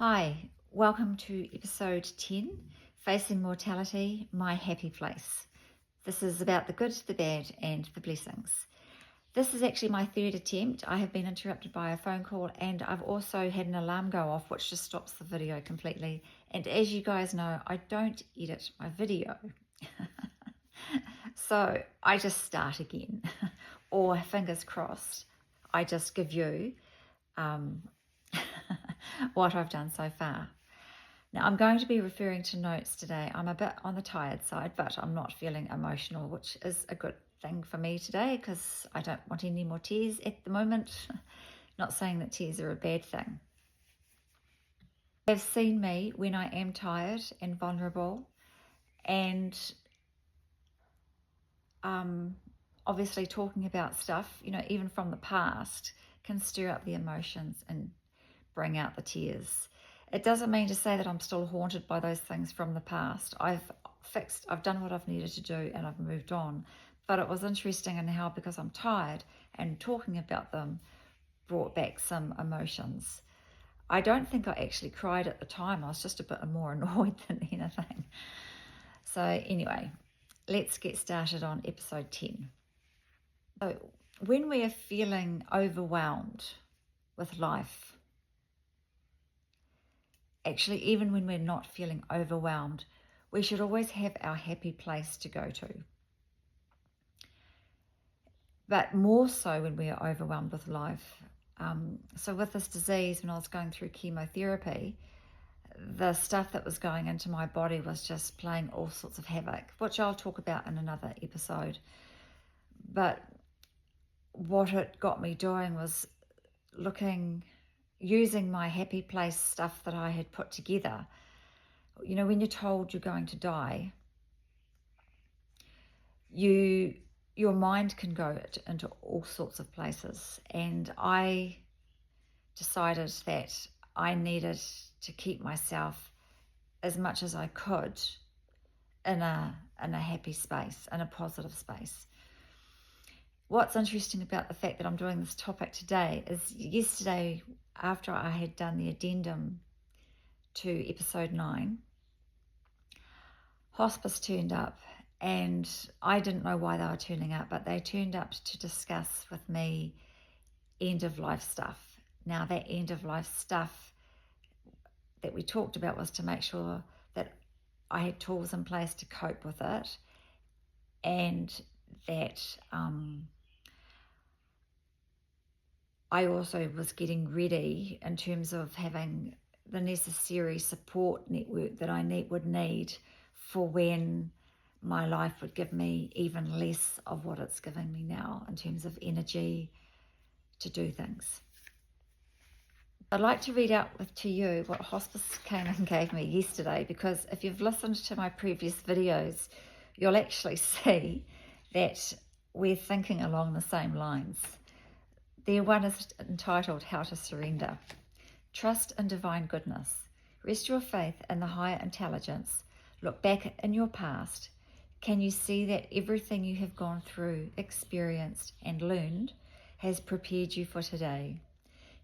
Hi, welcome to episode 10, Facing Mortality, My Happy Place. This is about the good, the bad, and the blessings. This is actually my third attempt. I have been interrupted by a phone call, and I've also had an alarm go off, which just stops the video completely. And as you guys know, I don't edit my video. So I just start again. Or fingers crossed, I just give you what I've done so far. Now, I'm going to be referring to notes today. I'm a bit on the tired side, but I'm not feeling emotional, which is a good thing for me today because I don't want any more tears at the moment. Not saying that tears are a bad thing. They've seen me when I am tired and vulnerable, and obviously talking about stuff, even from the past, can stir up the emotions and bring out the tears. It doesn't mean to say that I'm still haunted by those things from the past. I've done what I've needed to do, and I've moved on. But it was interesting in how, because I'm tired and talking about them brought back some emotions. I don't think I actually cried at the time. I was just a bit more annoyed than anything. So anyway, let's get started on episode 10. So when we are feeling overwhelmed with life, actually, even when we're not feeling overwhelmed, we should always have our happy place to go to. But more so when we are overwhelmed with life. So with this disease, when I was going through chemotherapy, the stuff that was going into my body was just playing all sorts of havoc, which I'll talk about in another episode. But what it got me doing was using my happy place stuff that I had put together. When you're told you're going to die, your mind can go into all sorts of places. And I decided that I needed to keep myself as much as I could in a happy space, in a positive space. What's interesting about the fact that I'm doing this topic today is yesterday, after I had done the addendum to episode 9, hospice turned up, and I didn't know why they were turning up, but they turned up to discuss with me end-of-life stuff. Now, that end-of-life stuff that we talked about was to make sure that I had tools in place to cope with it, and that I also was getting ready in terms of having the necessary support network that I would need for when my life would give me even less of what it's giving me now in terms of energy to do things. I'd like to read out to you what hospice came and gave me yesterday, because if you've listened to my previous videos, you'll actually see that we're thinking along the same lines. Their one is entitled How to Surrender. Trust in divine goodness. Rest your faith in the higher intelligence. Look back in your past. Can you see that everything you have gone through, experienced, and learned has prepared you for today?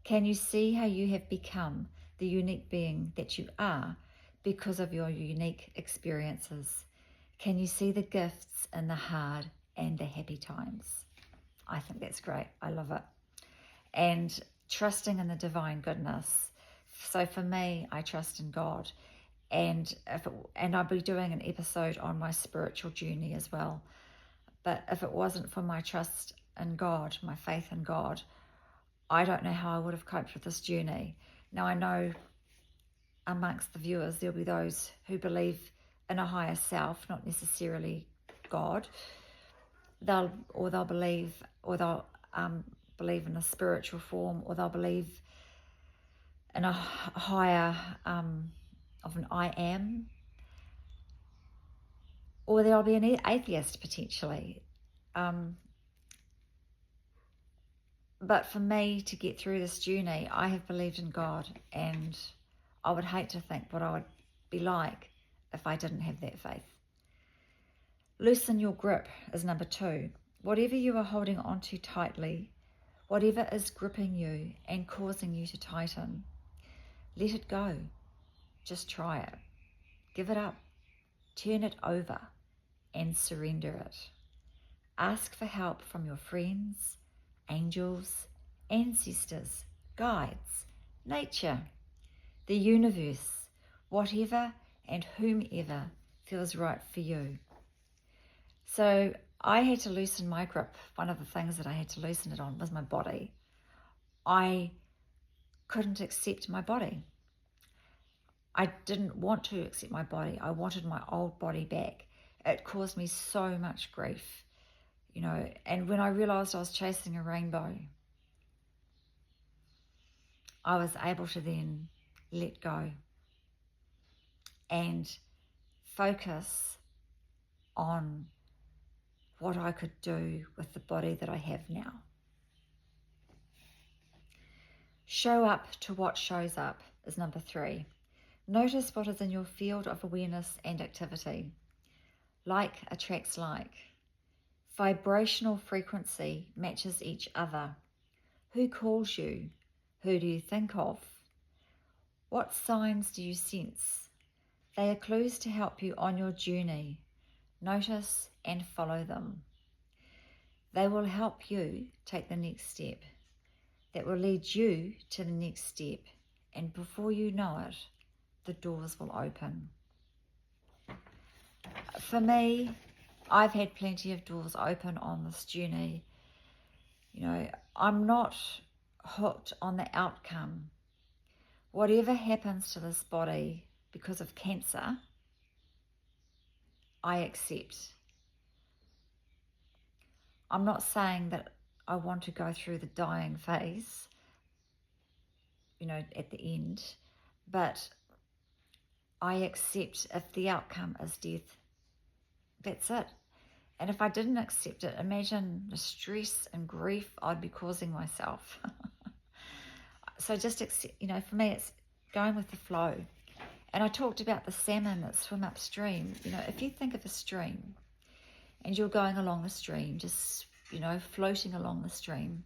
Can you see how you have become the unique being that you are because of your unique experiences? Can you see the gifts in the hard and the happy times? I think that's great. I love it. And trusting in the divine goodness. So for me, I trust in God. And I'll be doing an episode on my spiritual journey as well. But if it wasn't for my trust in God, my faith in God, I don't know how I would have coped with this journey. Now, I know amongst the viewers, there'll be those who believe in a higher self, not necessarily God. They'll believe in a spiritual form, or they'll believe in a higher of an I am, or there'll be an atheist potentially. But for me to get through this journey, I have believed in God, and I would hate to think what I would be like if I didn't have that faith. Loosen your grip is number 2. Whatever you are holding on to tightly, whatever is gripping you and causing you to tighten, Let it go. Just try it. Give it up. Turn it over and surrender it. Ask for help from your friends, angels, ancestors, guides, nature, the universe, whatever and whomever feels right for you. So I had to loosen my grip. One of the things that I had to loosen it on was my body. I couldn't accept my body. I didn't want to accept my body. I wanted my old body back. It caused me so much grief, and when I realized I was chasing a rainbow, I was able to then let go and focus on what I could do with the body that I have now. Show up to what shows up is number 3. Notice what is in your field of awareness and activity. Like attracts like. Vibrational frequency matches each other. Who calls you? Who do you think of? What signs do you sense? They are clues to help you on your journey. Notice and follow them. They will help you take the next step. That will lead you to the next step. And before you know it, the doors will open. For me, I've had plenty of doors open on this journey. I'm not hooked on the outcome. Whatever happens to this body because of cancer, I accept. I'm not saying that I want to go through the dying phase, at the end, but I accept if the outcome is death. That's it. And if I didn't accept it, imagine the stress and grief I'd be causing myself. So just accept, for me, it's going with the flow. And I talked about the salmon that swim upstream. If you think of a stream and you're going along the stream, just, floating along the stream,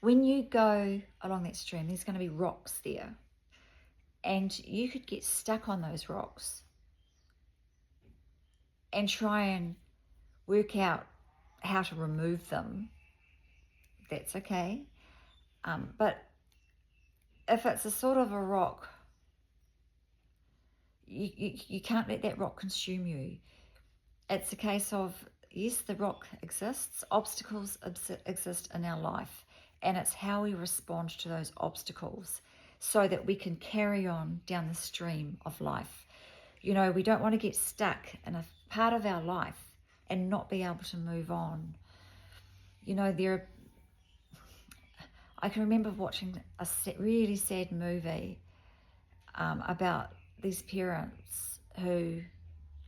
when you go along that stream, there's going to be rocks there. And you could get stuck on those rocks and try and work out how to remove them. That's okay. But if it's a sort of a rock, you can't let that rock consume you. It's a case of, yes, the rock exists, obstacles exist in our life, and it's how we respond to those obstacles so that we can carry on down the stream of life. We don't want to get stuck in a part of our life and not be able to move on. I can remember watching a really sad movie about these parents who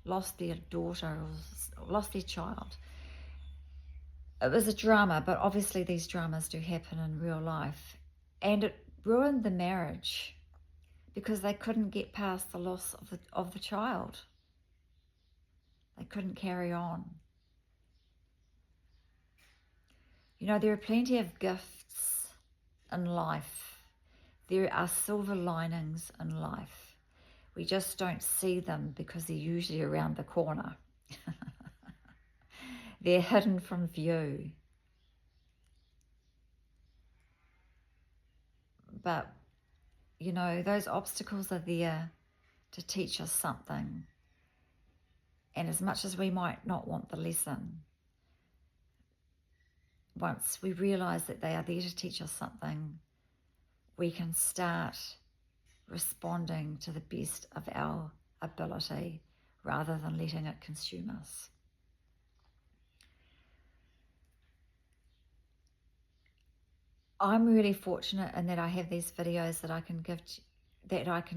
lost their daughter or lost their child. It was a drama, but obviously these dramas do happen in real life. And it ruined the marriage because they couldn't get past the loss of the child. They couldn't carry on. There are plenty of gifts in life. There are silver linings in life. We just don't see them because they're usually around the corner. They're hidden from view. But, those obstacles are there to teach us something. And as much as we might not want the lesson, once we realise that they are there to teach us something, we can start responding to the best of our ability rather than letting it consume us. I'm really fortunate in that I have these videos that I can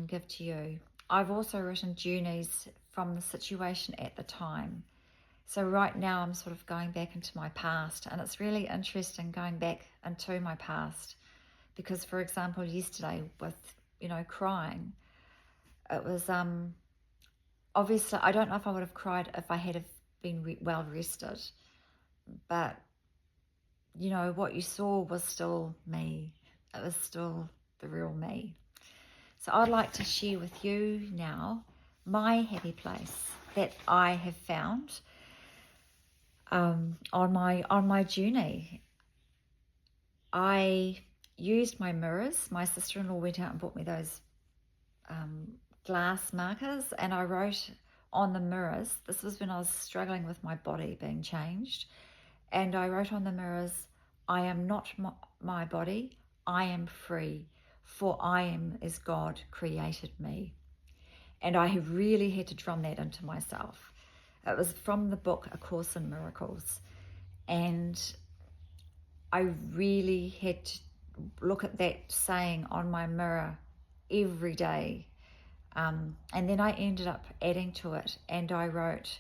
give to you. I've also written journeys from the situation at the time. So right now I'm sort of going back into my past, and it's really interesting going back into my past because, for example, yesterday with, crying, it was obviously, I don't know if I would have cried if I had have been well rested, but what you saw was still me. It was still the real me. So I'd like to share with you now my happy place that I have found on my journey. I used my mirrors. My sister-in-law went out and bought me those glass markers, and I wrote on the mirrors. This was when I was struggling with my body being changed, and I wrote on the mirrors, I am not my body, I am free, for I am as God created me. And I really had to drum that into myself. It was from the book A Course in Miracles, and I really had to look at that saying on my mirror every day. And then I ended up adding to it, and I wrote,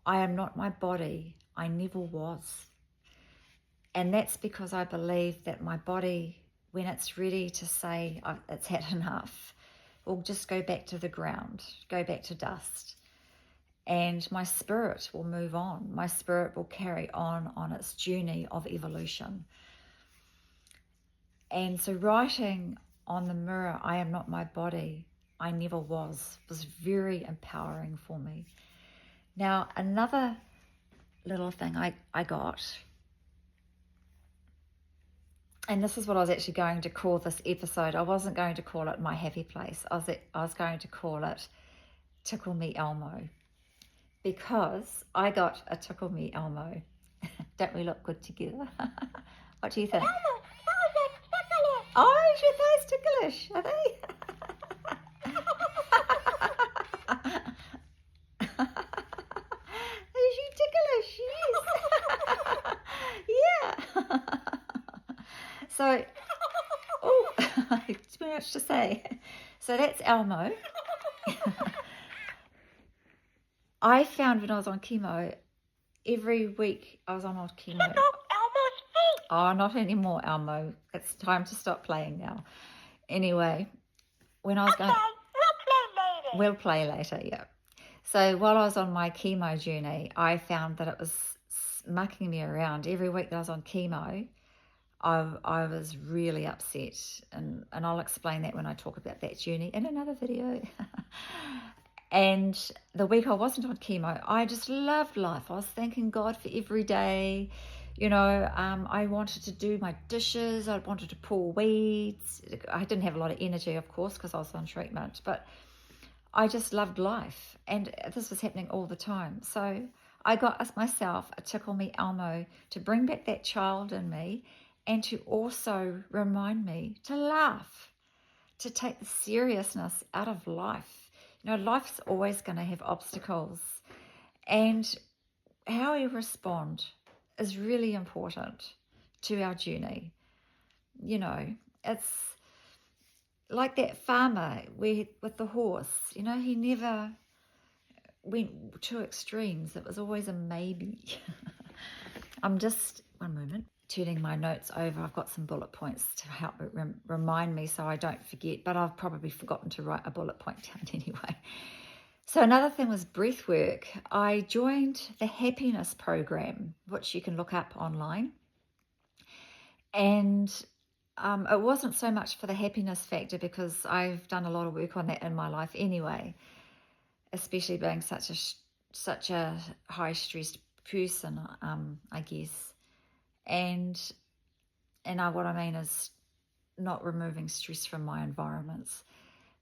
I am not my body, I never was. And that's because I believe that my body, when it's ready to say it's had enough, will just go back to the ground, go back to dust. And my spirit will move on. My spirit will carry on its journey of evolution. And so writing on the mirror, I am not my body, I never was very empowering for me. Now, another little thing I got, and this is what I was actually going to call this episode. I wasn't going to call it My Happy Place. I was going to call it Tickle Me Elmo, because I got a Tickle Me Elmo. Don't we look good together? What do you think? Oh, your thighs ticklish, are they? Is she ticklish? Yes. Yeah. So, oh, it's too much to say. So that's Elmo. I found when I was on chemo, every week I was on chemo. Elmo's feet. Oh, not anymore, Elmo. It's time to stop playing now. Anyway, when I was going... We'll play later, yeah. So while I was on my chemo journey, I found that it was mucking me around. Every week that I was on chemo, I was really upset. And I'll explain that when I talk about that journey in another video. And the week I wasn't on chemo, I just loved life. I was thanking God for every day. You know, I wanted to do my dishes. I wanted to pull weeds. I didn't have a lot of energy, of course, because I was on treatment. But I just loved life. And this was happening all the time. So I got myself a Tickle Me Elmo to bring back that child in me, and to also remind me to laugh, to take the seriousness out of life. You know, life's always going to have obstacles, and how we respond is really important to our journey. You know, it's like that farmer with the horse. You know, he never went to extremes. It was always a maybe. I'm just, one moment, turning my notes over. I've got some bullet points to help remind me so I don't forget, but I've probably forgotten to write a bullet point down anyway. So another thing was breath work. I joined the happiness program, which you can look up online. And it wasn't so much for the happiness factor, because I've done a lot of work on that in my life anyway, especially being such a high-stressed person, I guess. And what I mean is not removing stress from my environments.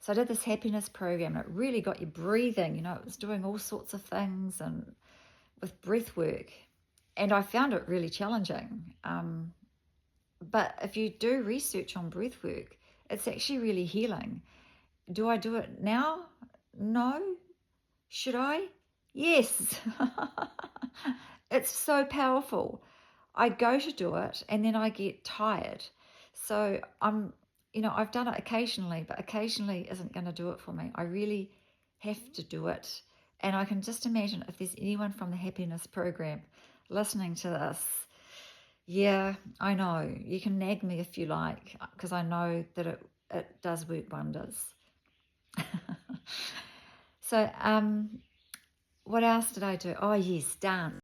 So I did this happiness program, and it really got you breathing. You know, it was doing all sorts of things and with breath work. And I found it really challenging. But if you do research on breath work, it's actually really healing. Do I do it now? No. Should I? Yes. It's so powerful. I go to do it and then I get tired. So I've done it occasionally, but occasionally isn't going to do it for me. I really have to do it. And I can just imagine if there's anyone from the happiness program listening to this. Yeah, I know. You can nag me if you like, because I know that it does work wonders. So what else did I do? Oh, yes, dance.